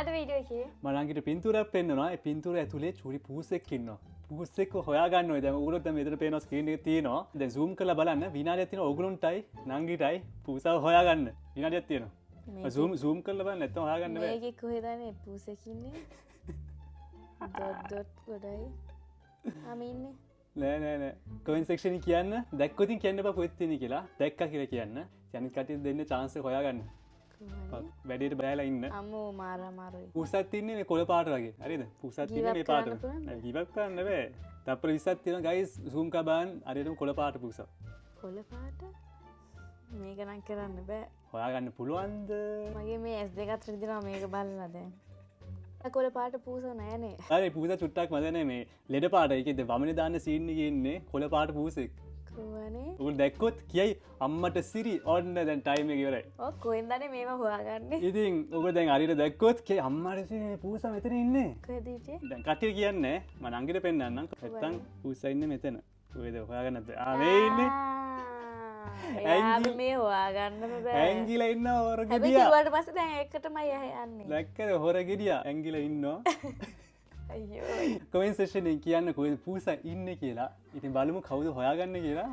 අද වීඩියෝ එකේ මලංගිට පින්තූරයක් පෙන්වනවා. ඒ පින්තූර ඇතුලේ චූරි පූසෙක් ඉන්නවා. පූසෙක්ව හොයාගන්න ඕනේ. දැන් උගලොත් දැන් මෙතන පේනවා ස්ක්‍රීන් එකේ තියෙනවා. දැන් zoom කරලා බලන්න විනාඩියක් තියෙනවා ඔයගලුන්ටයි නංගිටයි පූසාව හොයාගන්න. විනාඩියක් තියෙනවා. zoom කරලා බලන්න නැත්නම් හොයාගන්න බෑ. මේකේ කොහෙදනේ පූසෙක් ඉන්නේ? ඩොට් ගොඩයි. ආම ඉන්නේ. නෑ කමෙන්ට් සෙක්ෂන් එකේ කියන්න. දැක්කොත් කියන්න එපා කොහෙද තියෙන්නේ කියලා. දැක්කා කියලා කියන්න. අනිත් කටියට දෙන්න chance එක හොයාගන්න. වැඩේට බයලා ඉන්න. අම්මෝ මාරුයි. පූසක් තින්නේ මේ කොළ පාට වගේ. හරිද? පූසක් තින්නේ මේ පාට. නෑ give up කරන්න බෑ. තප්පර 20ක් තියෙනවා guys zoom කරලා බලන්න. හරියටම කොළ පාට පූසක්. කොළ පාට? මේක නම් කරන්න බෑ. හොයාගන්න පුළුවන්ද? මගේ මේ S2 අතර දිනවා මේක බලලා දැන්. කොළ පාට පූස නෑනේ. හරි පූස චුට්ටක් මත නෑ මේ ලෙඩ පාට. ඒකෙද වමනේ දාන්න සීන් එකේ ඉන්නේ කොළ පාට පූසෙක්. කොහොනේ? උගල දැක්කොත් කියයි අම්මට සිරි ඔන්න දැන් ටයිම් එක ඉවරයි. ඔව් කොහෙන්දනේ මේව හොයාගන්නේ? ඉතින් උගල දැන් හරියට දැක්කොත් කියයි අම්මට සිරි පූස මෙතන ඉන්නේ. කොහෙද හිටියේ? දැන් කට්ටිය කියන්නේ මම නංගිට පෙන්නන්නම්. නැත්තම් පූස ඉන්නේ මෙතන. කොහෙද හොයාගන්න නැද්ද? මේ ඉන්නේ. ඇයි මේ හොයාගන්නම බෑ. ඇංගිලා ඉන්න හොර හැබැයි ගෙඩියා. කිව්වට පස්සේ දැන් ඒකටමයි යන්නේ. දැක්කද හොර ගෙඩියා ඇංගිලා ඉන්නවා. අයියෝ. කමෙන්ට් සෙක්ෂන් එකේ කියන්න කොහෙද පූසා ඉන්නේ කියලා. ඉතින් බලමු කවුද හොයාගන්නේ කියලා.